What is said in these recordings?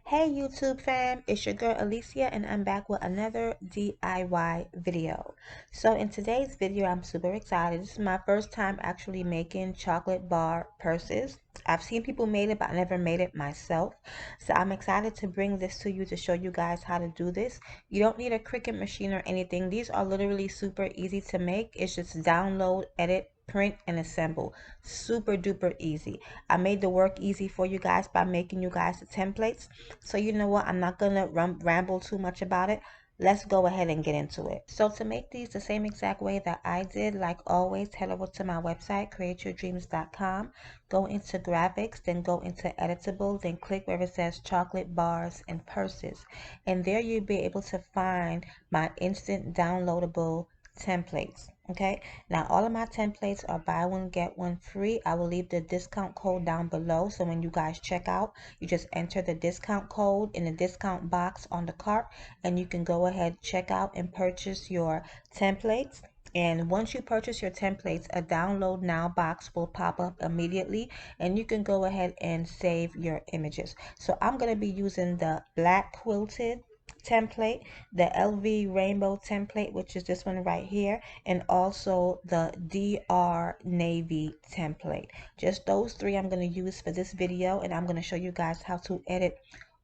Hey YouTube fam, it's your girl Alicia and I'm back with another DIY video. So in today's video, I'm super excited. This is my first time actually making chocolate bar purses. I've seen people made it, but I never made it myself. So I'm excited to bring this to you to show you guys how to do this. You don't need a Cricut machine or anything. These are literally super easy to make. It's just download, edit, print, and assemble. Super duper easy. I made the work easy for you guys by making you guys the templates. So you know what, I'm not gonna ramble too much about it. Let's go ahead and get into it. So to make these the same exact way that I did, like always, head over to my website, createyourdreams.com, go into graphics, then go into editable, then click where it says chocolate bars and purses. And there you'll be able to find my instant downloadable templates. Okay, now all of my templates are buy one get one free. I will leave the discount code down below, so when you guys check out, you just enter the discount code in the discount box on the cart, and you can go ahead, check out, and purchase your templates. And once you purchase your templates, a download now box will pop up immediately, and you can go ahead and save your images. So I'm going to be using the black quilted template, the LV rainbow template, which is this one right here, and also the DR navy template. Just those three I'm going to use for this video, and I'm going to show you guys how to edit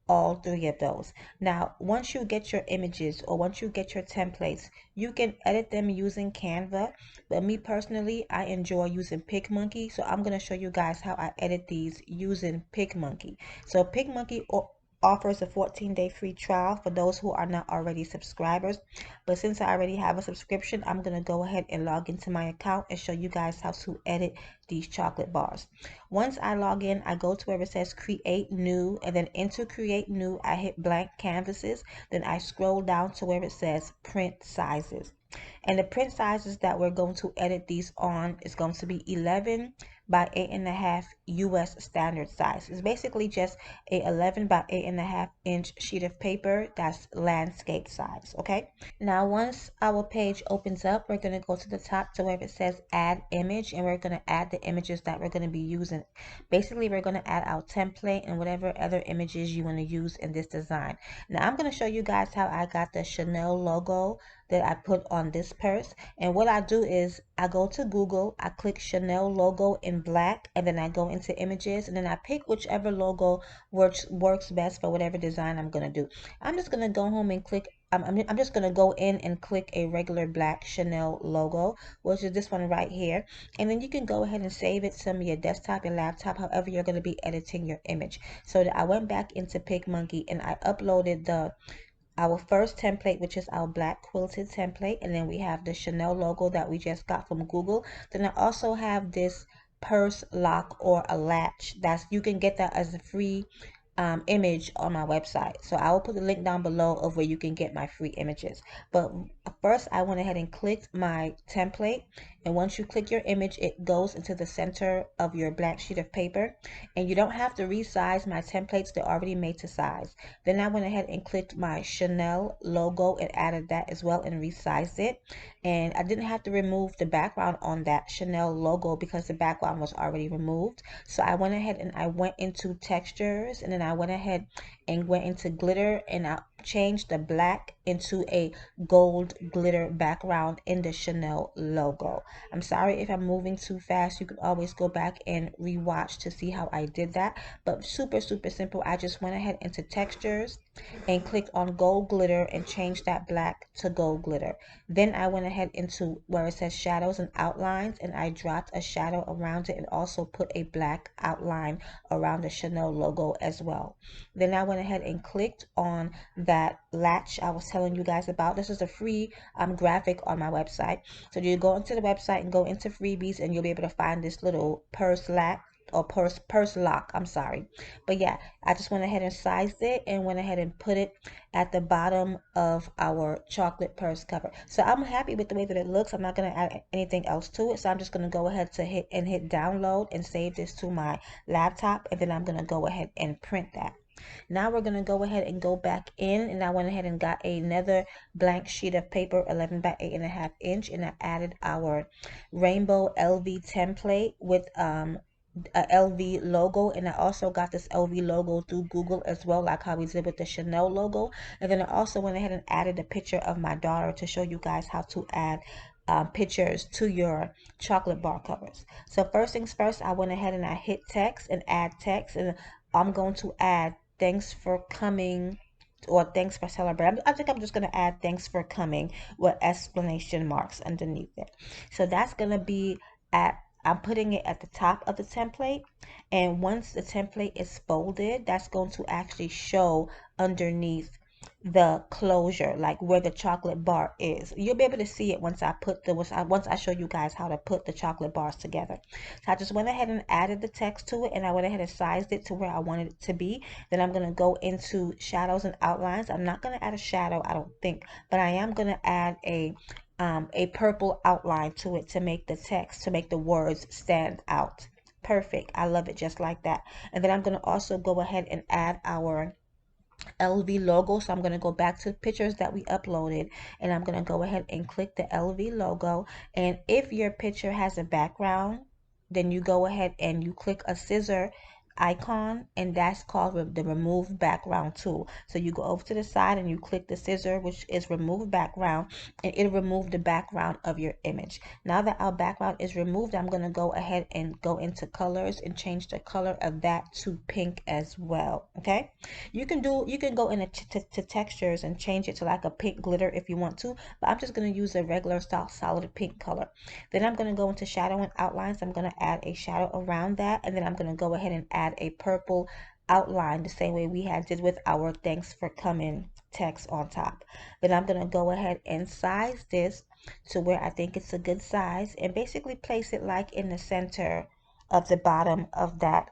all three of those. Now, once you get your images or once you get your templates, you can edit them using Canva. But me personally, I enjoy using PicMonkey, so I'm going to show you guys how I edit these using PicMonkey. So PicMonkey offers a 14-day free trial for those who are not already subscribers. But since I already have a subscription, I'm going to go ahead and log into my account and show you guys how to edit these chocolate bars. Once I log in, I go to where it says create new, and then into create new, I hit blank canvases. Then I scroll down to where it says print sizes. And the print sizes that we're going to edit these on is going to be 11 by 8.5 US standard size. It's basically just a 11 by 8.5 inch sheet of paper that's landscape size. Okay, now once our page opens up, we're going to go to the top to where it says add image, and we're going to add the images that we're going to be using. Basically, we're going to add our template and whatever other images you want to use in this design. Now I'm going to show you guys how I got the Chanel logo that I put on this purse. And what I do is I go to Google, I click Chanel logo in black, and then I go into images, and then I pick whichever logo works best for whatever design I'm going to do. I'm just going to go home and click I'm just going to go in and click a regular black Chanel logo, which is this one right here. And then you can go ahead and save it to your desktop, your laptop, however you're going to be editing your image. So I went back into PicMonkey and I uploaded our first template, which is our black quilted template, and then we have the Chanel logo that we just got from Google. Then I also have this purse lock or a latch that's you can get that as a free image on my website. So I will put the link down below of where you can get my free images. But first I went ahead and clicked my template, and once you click your image, it goes into the center of your black sheet of paper, and you don't have to resize my templates, they're already made to size. Then I went ahead and clicked my Chanel logo and added that as well and resized it. And I didn't have to remove the background on that Chanel logo because the background was already removed. So I went ahead and I went into textures, and then I went ahead and went into glitter, and I changed the black into a gold glitter background in the Chanel logo. I'm sorry if I'm moving too fast. You can always go back and rewatch to see how I did that. But super simple. I just went ahead into textures and clicked on gold glitter and changed that black to gold glitter. Then I went ahead into where it says shadows and outlines, and I dropped a shadow around it and also put a black outline around the Chanel logo as well. Then I went ahead and clicked on that latch I was telling you guys about. This is a free graphic on my website. So you go into the website and go into freebies, and you'll be able to find this little purse latch or purse lock, I'm sorry. But yeah, I just went ahead and sized it and went ahead and put it at the bottom of our chocolate purse cover. So I'm happy with the way that it looks. I'm not going to add anything else to it, so I'm just going to go ahead to hit download and save this to my laptop, and then I'm going to go ahead and print that. Now we're going to go ahead and go back in, and I went ahead and got another blank sheet of paper, 11 by 8.5 inch, and I added our rainbow LV template with a LV logo, and I also got this LV logo through Google as well, like how we did with the Chanel logo. And then I also went ahead and added a picture of my daughter to show you guys how to add pictures to your chocolate bar covers. So first things first, I went ahead and I hit text and add text, and I'm going to add thanks for coming or thanks for celebrating. I think I'm just going to add thanks for coming with exclamation marks underneath it. So that's going to be at, I'm putting it at the top of the template, and once the template is folded, that's going to actually show underneath the closure, like where the chocolate bar is. You'll be able to see it once I show you guys how to put the chocolate bars together. So I just went ahead and added the text to it, and I went ahead and sized it to where I wanted it to be. Then I'm going to go into shadows and outlines. I'm not going to add a shadow, I don't think, but I am going to add a purple outline to it to make the text, to make the words stand out. Perfect. I love it just like that. And then I'm going to also go ahead and add our LV logo. So I'm going to go back to the pictures that we uploaded, and I'm going to go ahead and click the LV logo. And if your picture has a background, then you go ahead and you click a scissor icon, and that's called the remove background tool. So you go over to the side and you click the scissor, which is remove background, and it'll remove the background of your image. Now that our background is removed, I'm going to go ahead and go into colors and change the color of that to pink as well. Okay, you can go into to textures and change it to like a pink glitter if you want to, but I'm just going to use a regular style solid pink color. Then I'm going to go into shadow and outlines. I'm going to add a shadow around that, and then I'm going to go ahead and add a purple outline the same way we had did with our thanks for coming text on top. Then I'm going to go ahead and size this to where I think it's a good size, and basically place it like in the center of the bottom of that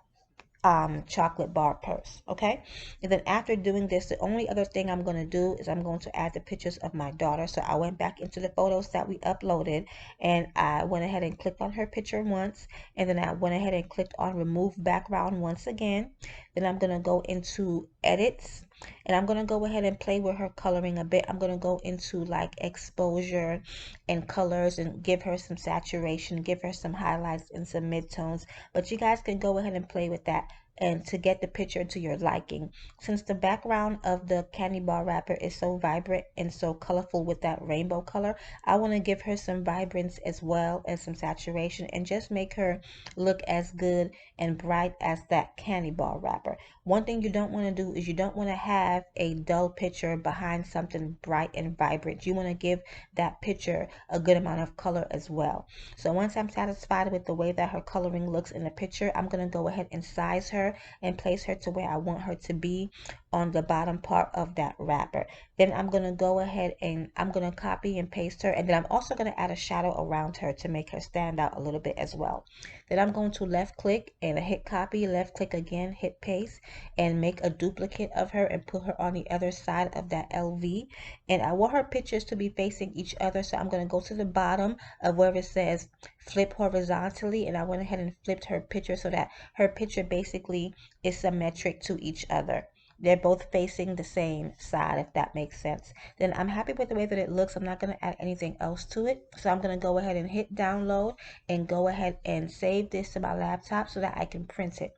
chocolate bar purse. Okay, and then after doing this, the only other thing I'm going to do is I'm going to add the pictures of my daughter. So I went back into the photos that we uploaded, and I went ahead and clicked on her picture once, and then I went ahead and clicked on remove background once again. Then I'm going to go into edits, and I'm going to go ahead and play with her coloring a bit. I'm going to go into like exposure and colors and give her some saturation, give her some highlights and some midtones, but you guys can go ahead and play with that and to get the picture to your liking. Since the background of the candy bar wrapper is so vibrant and so colorful with that rainbow color, I want to give her some vibrance as well as some saturation and just make her look as good and bright as that candy bar wrapper. One thing you don't want to do is you don't want to have a dull picture behind something bright and vibrant. You want to give that picture a good amount of color as well. So once I'm satisfied with the way that her coloring looks in the picture, I'm going to go ahead and size her and place her to where I want her to be on the bottom part of that wrapper. Then I'm going to go ahead and I'm going to copy and paste her, and then I'm also going to add a shadow around her to make her stand out a little bit as well. Then I'm going to left click and hit copy, left click again, hit paste, and make a duplicate of her and put her on the other side of that LV. And I want her pictures to be facing each other, so I'm going to go to the bottom of where it says flip horizontally, and I went ahead and flipped her picture so that her picture basically is symmetric to each other. They're both facing the same side, if that makes sense. Then I'm happy with the way that it looks. I'm not going to add anything else to it. So I'm going to go ahead and hit download and go ahead and save this to my laptop so that I can print it.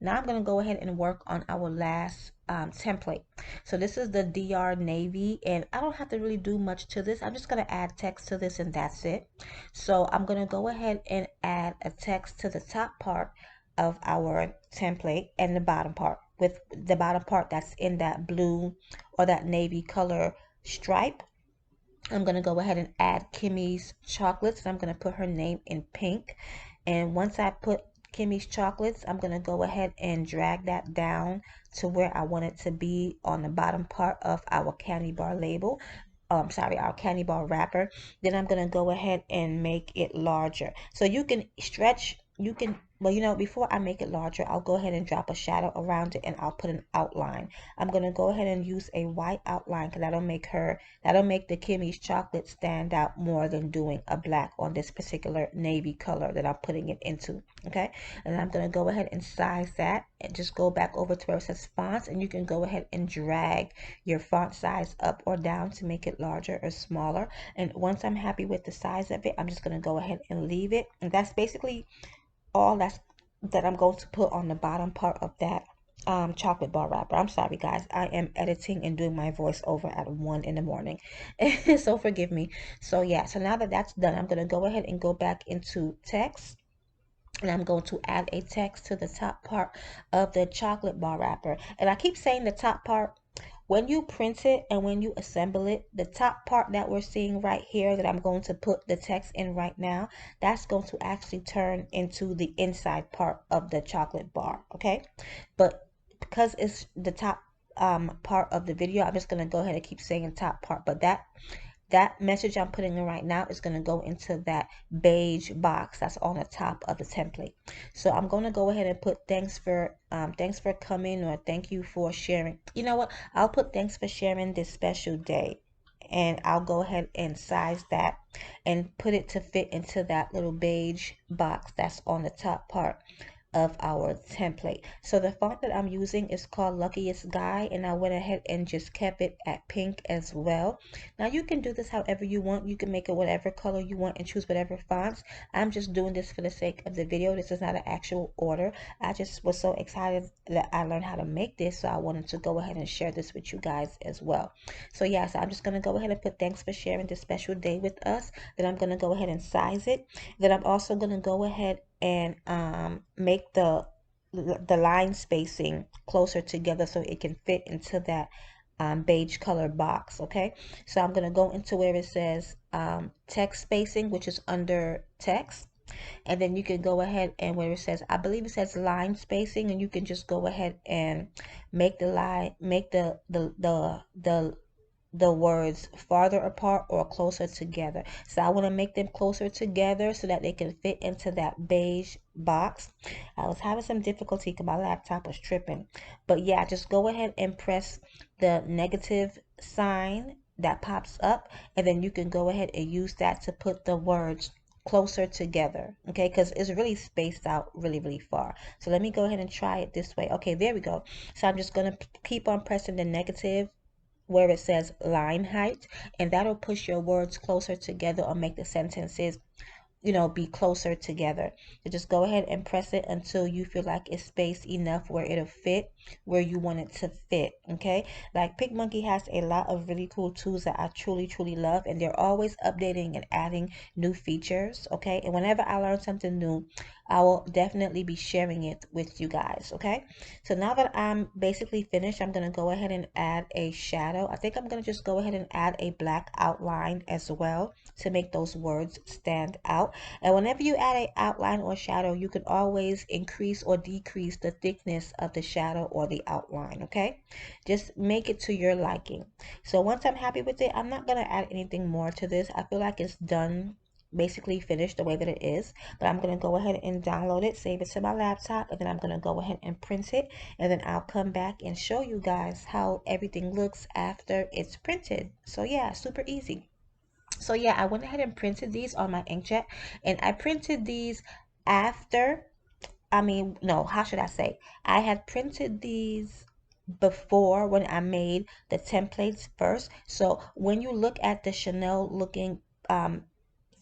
Now I'm going to go ahead and work on our last template. So this is the DR Navy, and I don't have to really do much to this. I'm just going to add text to this, and that's it. So I'm going to go ahead and add a text to the top part of our template and the bottom part, with the bottom part that's in that blue or that navy color stripe. I'm going to go ahead and add Kimmy's chocolates, and I'm going to put her name in pink. And once I put Kimmy's chocolates, I'm going to go ahead and drag that down to where I want it to be on the bottom part of our candy bar label. Sorry, our candy bar wrapper. Then I'm going to go ahead and make it larger. So you can stretch, well, you know, before I make it larger, I'll go ahead and drop a shadow around it, and I'll put an outline. I'm going to go ahead and use a white outline because that'll make the Kimmy's chocolate stand out more than doing a black on this particular navy color that I'm putting it into. Okay, and I'm going to go ahead and size that and just go back over to where it says fonts, and you can go ahead and drag your font size up or down to make it larger or smaller. And once I'm happy with the size of it, I'm just going to go ahead and leave it. And that's basically all that I'm going to put on the bottom part of that chocolate bar wrapper. I'm sorry guys, I am editing and doing my voiceover at 1 in the morning. So forgive me. So yeah, so now that that's done, I'm going to go ahead and go back into text, and I'm going to add a text to the top part of the chocolate bar wrapper. And I keep saying the top part. When you print it and when you assemble it, the top part that we're seeing right here that I'm going to put the text in right now, that's going to actually turn into the inside part of the chocolate bar, okay? But because it's the top part of the video, I'm just going to go ahead and keep saying top part. But that message I'm putting in right now is going to go into that beige box that's on the top of the template. So I'm going to go ahead and put thanks for coming, or thank you for sharing. You know what? I'll put thanks for sharing this special day. And I'll go ahead and size that and put it to fit into that little beige box that's on the top part of our template. So the font that I'm using is called Luckiest Guy, and I went ahead and just kept it at pink as well. Now you can do this however you want. You can make it whatever color you want and choose whatever fonts. I'm just doing this for the sake of the video. This is not an actual order. I just was so excited that I learned how to make this, so I wanted to go ahead and share this with you guys as well. So yeah, so I'm just going to go ahead and put thanks for sharing this special day with us. Then I'm going to go ahead and size it. Then I'm also going to go ahead and make the line spacing closer together so it can fit into that beige color box. Okay, so I'm going to go into where it says text spacing, which is under text, and then you can go ahead and where it says, I believe it says line spacing, and you can just go ahead and make the line, make the words farther apart or closer together. So I want to make them closer together so that they can fit into that beige box. I was having some difficulty because my laptop was tripping. But yeah, just go ahead and press the negative sign that pops up, and then you can go ahead and use that to put the words closer together, okay, because it's really spaced out really far. So let me go ahead and try it this way. Okay, there we go. So I'm just going to keep on pressing the negative where it says line height, and that'll push your words closer together or make the sentences, you know, be closer together. So just go ahead and press it until you feel like it's spaced enough where it'll fit where you want it to fit. Okay, like PicMonkey has a lot of really cool tools that I truly love, and they're always updating and adding new features. Okay, and whenever I learn something new, I will definitely be sharing it with you guys. Okay, so now that I'm basically finished, I'm gonna go ahead and add a shadow. I think I'm gonna just go ahead and add a black outline as well to make those words stand out. And whenever you add a outline or shadow, you can always increase or decrease the thickness of the shadow or the outline. Okay, just make it to your liking. So once I'm happy with it, I'm not gonna add anything more to this. I feel like it's done, basically finished the way that it is. But I'm going to go ahead and download it, save it to my laptop, and then I'm going to go ahead and print it, and then I'll come back and show you guys how everything looks after it's printed. So yeah, super easy. So yeah, I went ahead and printed these on my inkjet, and I printed these after, I mean, no, how should I say? I had printed these before when I made the templates first. So when you look at the Chanel looking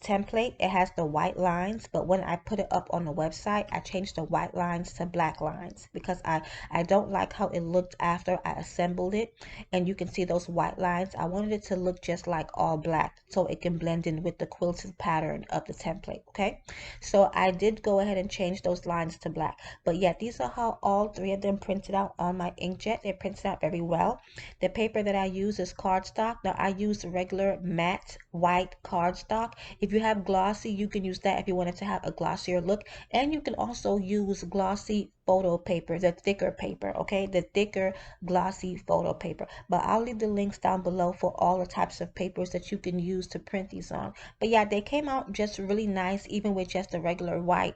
template, it has the white lines, but when I put it up on the website, I changed the white lines to black lines because I don't like how it looked after I assembled it, and you can see those white lines. I wanted it to look just like all black so it can blend in with the quilted pattern of the template. Okay, so I did go ahead and change those lines to black. But yeah, these are how all three of them printed out on my inkjet. They printed out very well. The paper that I use is cardstock. Now I use regular matte white cardstock. If you have glossy, you can use that if you wanted to have a glossier look. And you can also use glossy photo paper, the thicker paper, okay? The thicker glossy photo paper. But I'll leave the links down below for all the types of papers that you can use to print these on. But yeah, they came out just really nice, even with just the regular white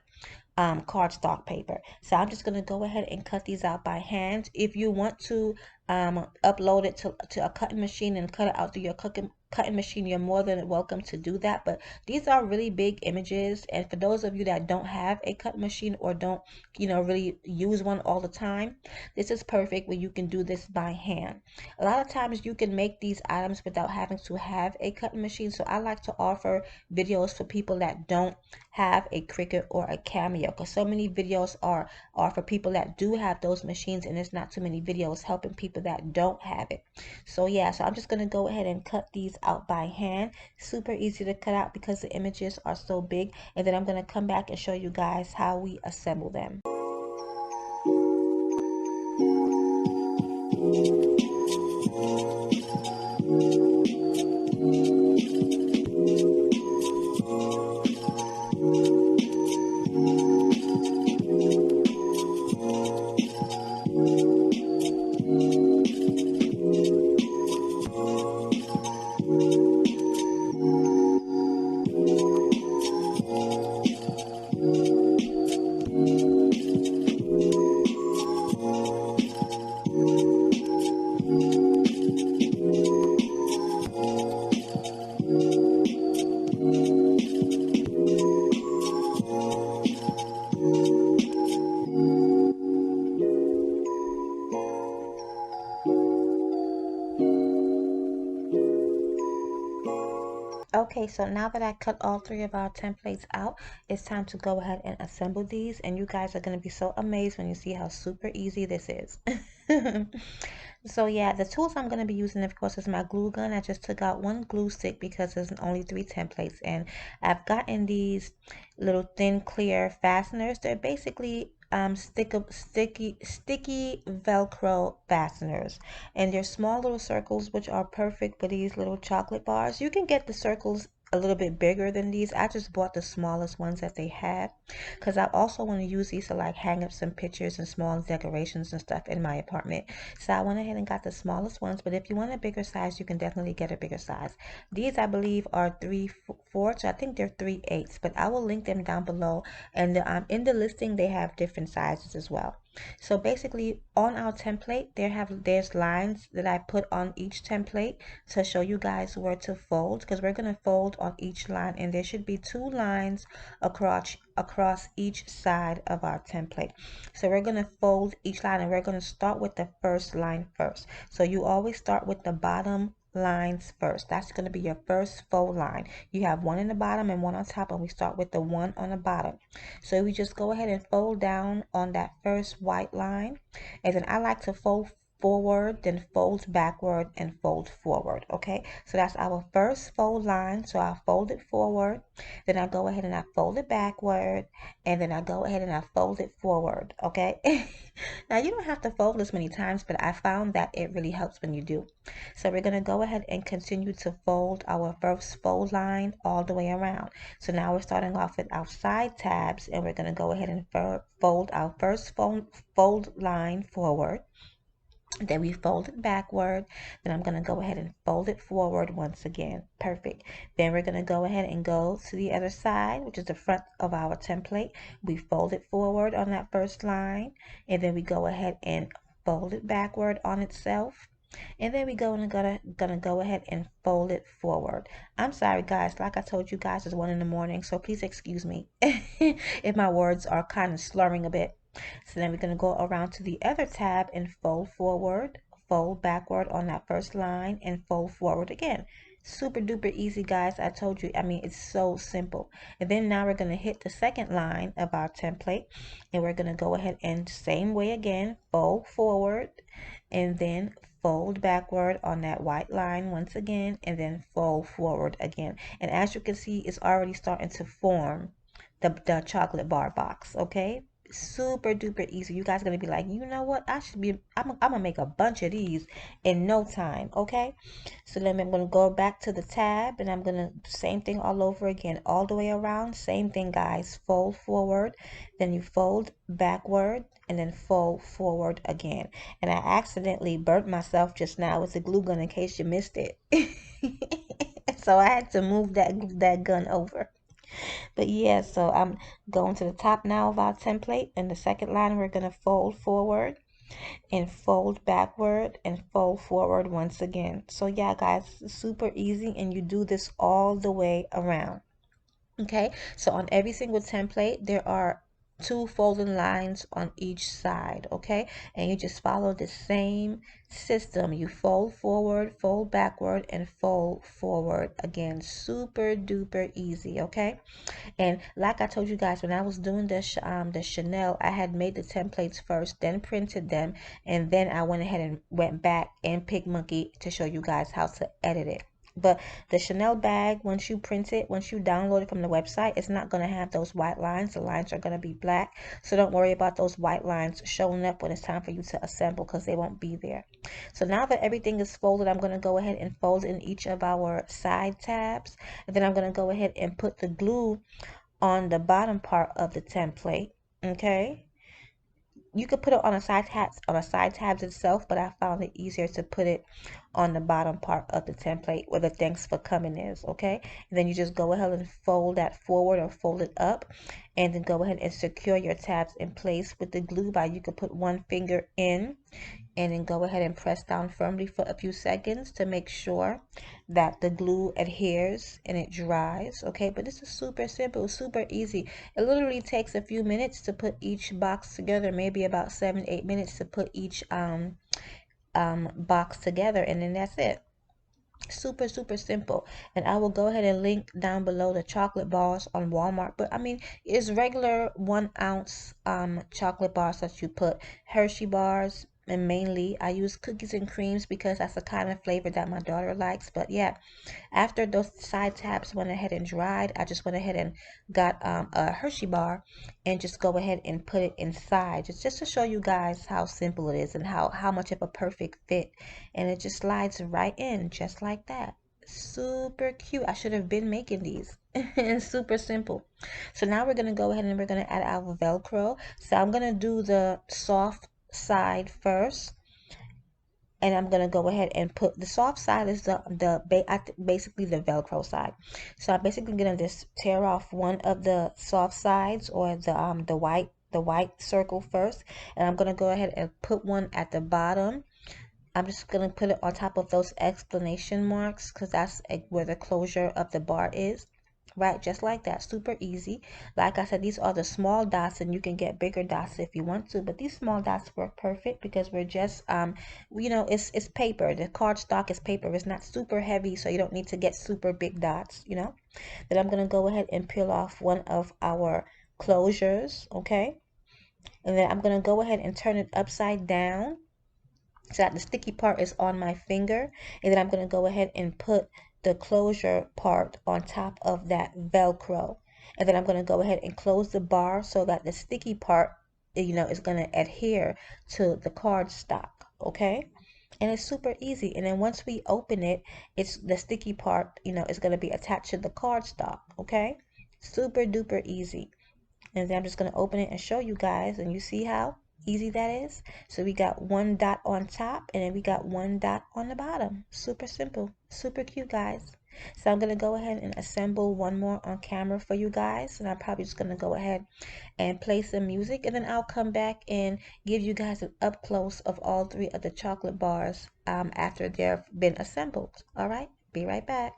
cardstock paper. So I'm just going to go ahead and cut these out by hand. If you want to upload it to a cutting machine and cut it out through your cutting machine, you're more than welcome to do that. But these are really big images, and for those of you that don't have a cutting machine or don't, you know, really use one all the time, this is perfect where you can do this by hand. A lot of times you can make these items without having to have a cutting machine, so I like to offer videos for people that don't have a Cricut or a Cameo, because so many videos are for people that do have those machines, and there's not too many videos helping people that don't have it. So yeah, so I'm just going to go ahead and cut these out by hand. Super easy to cut out because the images are so big, and then I'm going to come back and show you guys how we assemble them. Okay, so now that I cut all three of our templates out, it's time to go ahead and assemble these, and you guys are going to be so amazed when you see how super easy this is. So yeah, the tools I'm going to be using, of course, is my glue gun. I just took out one glue stick because there's only 3 templates, and I've gotten these little thin clear fasteners. They're basically sticky Velcro fasteners, and they're small little circles which are perfect for these little chocolate bars. You can get the circles a little bit bigger than these. I just bought the smallest ones that they have because I also want to use these to like hang up some pictures and small decorations and stuff in my apartment. So I went ahead and got the smallest ones, but if you want a bigger size, you can definitely get a bigger size. These I believe are 3/4, I think they're 3/8, but I will link them down below, and in the listing they have different sizes as well. So basically on our template there's lines that I put on each template to show you guys where to fold, because we're going to fold on each line, and there should be 2 lines across each side of our template. So we're going to fold each line, and we're going to start with the first line first. So you always start with the bottom lines first. That's going to be your first fold line. You have one in the bottom and one on top, and we start with the one on the bottom. So we just go ahead and fold down on that first white line, and then I like to fold forward, then fold backward, and fold forward. Okay, so that's our first fold line. So I fold it forward, then I go ahead and I fold it backward, and then I go ahead and I fold it forward. Okay. Now you don't have to fold this many times, but I found that it really helps when you do. So we're going to go ahead and continue to fold our first fold line all the way around. So now we're starting off with our side tabs, and we're going to go ahead and fold our first fold line forward. Then we fold it backward. Then I'm going to go ahead and fold it forward once again. Perfect. Then we're going to go ahead and go to the other side, which is the front of our template. We fold it forward on that first line, and then we go ahead and fold it backward on itself. And then we gonna go ahead and fold it forward. I'm sorry guys, like I told you guys, it's 1 in the morning, so please excuse me if my words are kind of slurring a bit. So then we're going to go around to the other tab and fold forward, fold backward on that first line, and fold forward again. Super duper easy, guys. I told you, I mean, it's so simple. And then now we're going to hit the second line of our template, and we're going to go ahead and same way again, fold forward, and then fold backward on that white line once again, and then fold forward again. And as you can see, it's already starting to form the chocolate bar box. Okay, super duper easy. You guys are gonna be like, you know what, I'm gonna make a bunch of these in no time. Okay, so then I'm gonna go back to the tab, and I'm gonna same thing all over again, all the way around. Same thing, guys. Fold forward, then you fold backward, and then fold forward again. And I accidentally burnt myself just now with the glue gun, in case you missed it. So I had to move that gun over. But yeah, so I'm going to the top now of our template. In the second line, we're going to fold forward and fold backward and fold forward once again. So yeah, guys, super easy, and you do this all the way around. Okay, so on every single template, there are two folding lines on each side, okay? And you just follow the same system. You fold forward, fold backward, and fold forward again. Super duper easy, okay? And like I told you guys, when I was doing the Chanel, I had made the templates first, then printed them, and then I went ahead and went back in PicMonkey to show you guys how to edit it. But the Chanel bag, once you print it, once you download it from the website, it's not going to have those white lines. The lines are going to be black. So don't worry about those white lines showing up when it's time for you to assemble, because they won't be there. So now that everything is folded, I'm going to go ahead and fold in each of our side tabs. And then I'm going to go ahead and put the glue on the bottom part of the template. Okay, you could put it on a side tabs itself, but I found it easier to put it on the bottom part of the template where the thanks for coming is. Okay, and then you just go ahead and fold that forward or fold it up, and then go ahead and secure your tabs in place with the glue by, you could put one finger in and then go ahead and press down firmly for a few seconds to make sure that the glue adheres and it dries. Okay, but this is super simple, super easy. It literally takes a few minutes to put each box together, maybe about 7-8 minutes to put each box together, and then that's it. Super super simple. And I will go ahead and link down below the chocolate bars on Walmart, but I mean, it's regular 1 ounce chocolate bars that you put. Hershey bars, and mainly I use cookies and creams because that's the kind of flavor that my daughter likes. But yeah, after those side tabs went ahead and dried, I just went ahead and got a Hershey bar and just go ahead and put it inside, just to show you guys how simple it is and how much of a perfect fit. And it just slides right in just like that. Super cute. I should have been making these. And super simple. So now we're going to go ahead and we're going to add our Velcro. So I'm going to do the soft side first, and I'm gonna go ahead and put the soft side is basically the Velcro side. So I'm basically gonna just tear off one of the soft sides, or the white circle first, and I'm gonna go ahead and put one at the bottom. I'm just going to put it on top of those exclamation marks, because that's where the closure of the bar is. Right, just like that. Super easy. Like I said, these are the small dots, and you can get bigger dots if you want to, but these small dots work perfect because we're just it's paper. The cardstock is paper. It's not super heavy, so you don't need to get super big dots. Then I'm going to go ahead and peel off one of our closures. Okay, and then I'm going to go ahead and turn it upside down so that the sticky part is on my finger, and then I'm going to go ahead and put the closure part on top of that Velcro, and then I'm going to go ahead and close the bar so that the sticky part is going to adhere to the cardstock. Okay, and it's super easy. And then once we open it, it's the sticky part is going to be attached to the cardstock. Okay, super duper easy. And then I'm just going to open it and show you guys, and you see how easy that is. So we got one dot on top, and then we got one dot on the bottom. Super simple, super cute, guys. So I'm going to go ahead and assemble one more on camera for you guys, and I'm probably just going to go ahead and play some music, and then I'll come back and give you guys an up close of all three of the chocolate bars after they've been assembled. All right, be right back.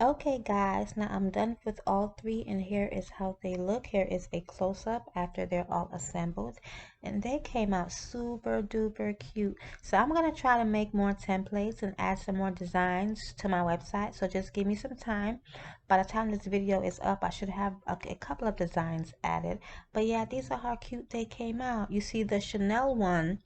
Okay guys, now I'm done with all three and here is how they look. Here is a close-up after they're all assembled and they came out super duper cute. So I'm going to try to make more templates and add some more designs to my website. So just give me some time. By the time this video is up, I should have a couple of designs added. But yeah, these are how cute they came out. You see the Chanel one,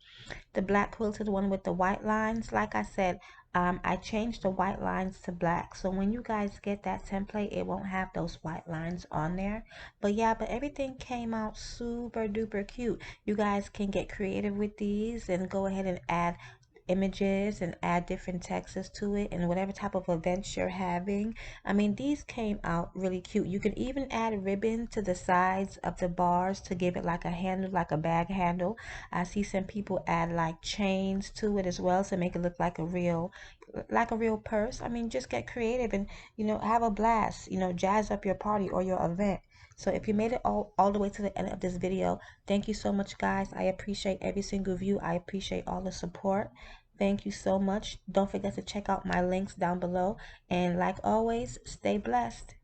the black quilted one with the white lines. Like I said, I changed the white lines to black, so when you guys get that template it won't have those white lines on there. But yeah, but everything came out super duper cute. You guys can get creative with these and go ahead and add images and add different texts to it and whatever type of events you're having. I mean, these came out really cute. You can even add ribbon to the sides of the bars to give it like a handle, like a bag handle. I see some people add like chains to it as well to make it look like a real purse. I mean, just get creative and have a blast, jazz up your party or your event. So if you made it all the way to the end of this video, thank you so much guys. I appreciate every single view. I appreciate all the support. Thank you so much. Don't forget to check out my links down below. And like always, stay blessed.